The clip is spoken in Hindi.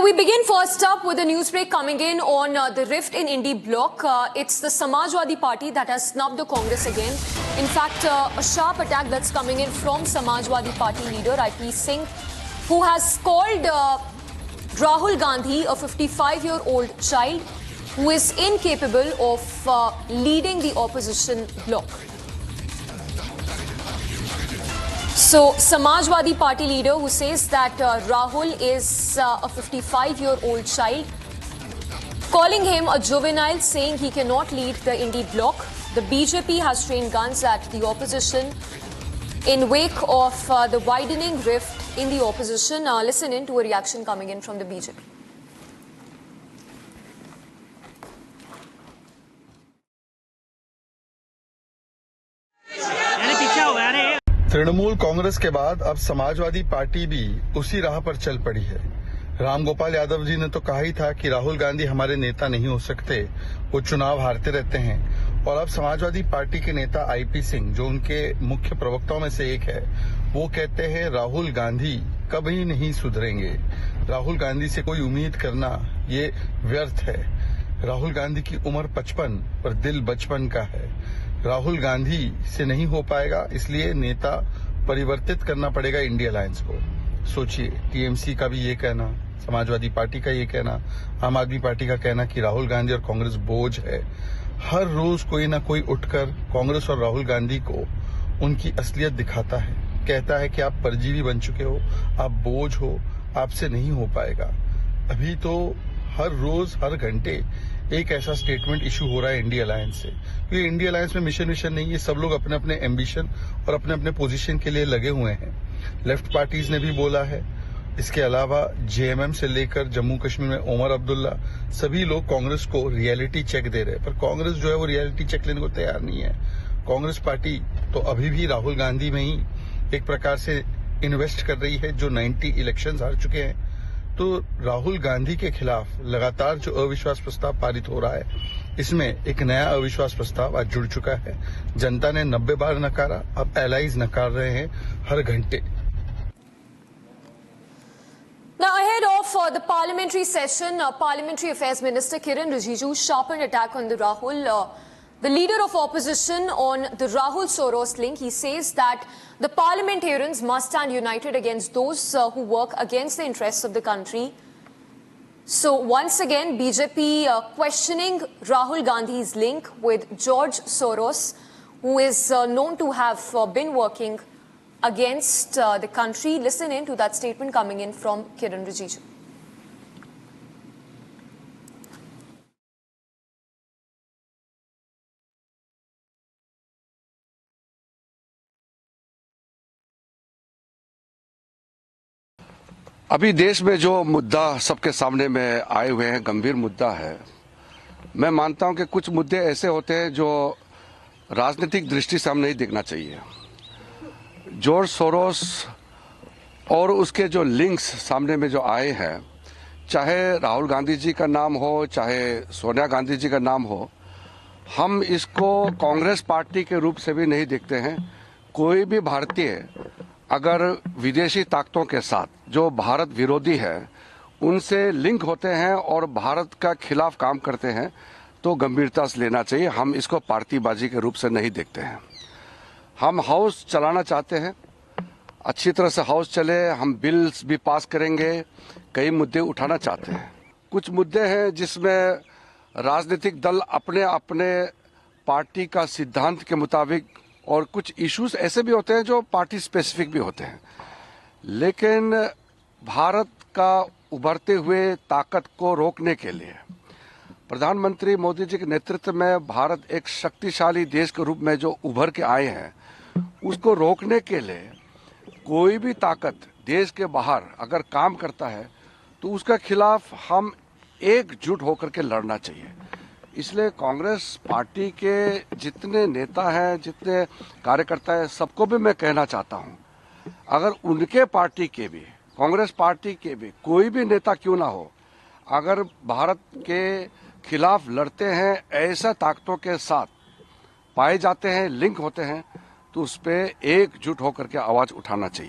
we begin first up with a news break coming in on the rift in Indy bloc. It's the Samajwadi Party that has snubbed the Congress again. In fact, a sharp attack that's coming in from Samajwadi Party leader IP Singh, who has called Rahul Gandhi a 55-year-old child who is incapable of leading the opposition bloc. So, Samajwadi Party leader who says that Rahul is a 55-year-old child, calling him a juvenile, saying he cannot lead the Indy bloc. The BJP has trained guns at the opposition in wake of the widening rift in the opposition. Listen in to a reaction coming in from the BJP. Trinamool Congress के बाद अब समाजवादी पार्टी भी उसी राह पर चल पड़ी है। रामगोपाल यादव जी ने तो कहा ही था कि राहुल गांधी हमारे नेता नहीं हो सकते, वो चुनाव हारते रहते हैं। और अब समाजवादी पार्टी के नेता आईपी सिंह, जो उनके मुख्य प्रवक्ताओं में से एक है, वो कहते हैं राहुल गांधी कभी नहीं सुधरेंगे। राहुल गांधी से कोई उम्मीद करना ये व्यर्थ है। राहुल गांधी की उम्र 55 पर दिल बचपन का है। राहुल गांधी से नहीं हो पाएगा, इसलिए नेता परिवर्तित करना पड़ेगा इंडिया अलायंस को। सोचिए, टीएमसी का भी ये कहना, समाजवादी पार्टी का ये कहना, आम आदमी पार्टी का कहना कि राहुल गांधी और कांग्रेस बोझ है। हर रोज कोई ना कोई उठकर कांग्रेस और राहुल गांधी को उनकी असलियत दिखाता है, कहता है कि आप परजीवी बन चुके हो, आप बोझ हो, आपसे नहीं हो पाएगा। अभी तो हर रोज हर घंटे एक ऐसा स्टेटमेंट इशू हो रहा है इंडिया अलायंस से। ये इंडिया अलायंस में मिशन नहीं, ये सब लोग अपने अपने एम्बिशन और अपने अपने पोजीशन के लिए लगे हुए हैं। लेफ्ट पार्टीज ने भी बोला है, इसके अलावा जेएमएम से लेकर जम्मू कश्मीर में ओमर अब्दुल्ला, सभी लोग कांग्रेस को रियलिटी चेक दे रहे हैं। पर कांग्रेस जो है वो रियलिटी चेक लेने को तैयार नहीं है। कांग्रेस पार्टी तो अभी भी राहुल गांधी में ही एक प्रकार से इन्वेस्ट कर रही है, जो 90 इलेक्शंस हार चुके हैं। तो राहुल गांधी के खिलाफ लगातार जो अविश्वास प्रस्ताव पारित हो रहा है, इसमें एक नया अविश्वास प्रस्ताव आज जुड़ चुका है। जनता ने 90 बार नकारा, अब एलाइज नकार रहे हैं हर घंटे। Now, ahead of the parliamentary session, Parliamentary Affairs Minister Kiran Rijiju sharpened attack on the Rahul. The leader of opposition on the Rahul Soros link, he says that the parliamentarians must stand united against those who work against the interests of the country. So once again, BJP questioning Rahul Gandhi's link with George Soros, who is known to have been working against the country. Listen in to that statement coming in from Kiran Rijiju. अभी देश में जो मुद्दा सबके सामने में आए हुए हैं, गंभीर मुद्दा है। मैं मानता हूं कि कुछ मुद्दे ऐसे होते हैं जो राजनीतिक दृष्टि से हम नहीं देखना चाहिए। जॉर्ज सोरोस और उसके जो लिंक्स सामने में जो आए हैं, चाहे राहुल गांधी जी का नाम हो, चाहे सोनिया गांधी जी का नाम हो, हम इसको कांग्रेस पार्टी के रूप से भी नहीं देखते हैं। कोई भी भारतीय अगर विदेशी ताकतों के साथ जो भारत विरोधी है उनसे लिंक होते हैं और भारत का खिलाफ काम करते हैं तो गंभीरता से लेना चाहिए। हम इसको पार्टीबाजी के रूप से नहीं देखते हैं। हम हाउस चलाना चाहते हैं, अच्छी तरह से हाउस चले, हम बिल्स भी पास करेंगे, कई मुद्दे उठाना चाहते हैं। कुछ मुद्दे हैं जिसमें राजनीतिक दल अपने अपने पार्टी का सिद्धांत के मुताबिक, और कुछ इश्यूज ऐसे भी होते हैं जो पार्टी स्पेसिफिक भी होते हैं। लेकिन भारत का उभरते हुए ताकत को रोकने के लिए प्रधानमंत्री मोदी जी के नेतृत्व में भारत एक शक्तिशाली देश के रूप में जो उभर के आए हैं, उसको रोकने के लिए कोई भी ताकत देश के बाहर अगर काम करता है तो उसके खिलाफ हम एकजुट होकर के लड़ना चाहिए। इसलिए कांग्रेस पार्टी के जितने नेता हैं, जितने कार्यकर्ता हैं, सबको भी मैं कहना चाहता हूं, अगर उनके पार्टी के भी, कांग्रेस पार्टी के भी कोई भी नेता क्यों ना हो, अगर भारत के खिलाफ लड़ते हैं, ऐसा ताकतों के साथ पाए जाते हैं, लिंक होते हैं, तो उस पर एकजुट होकर के आवाज उठाना चाहिए।